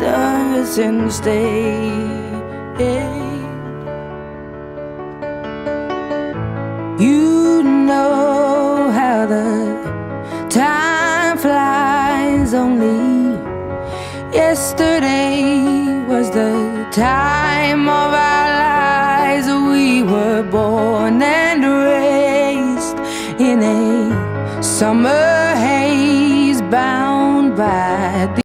with us and stay. You know how the time flies. Only yesterday was the time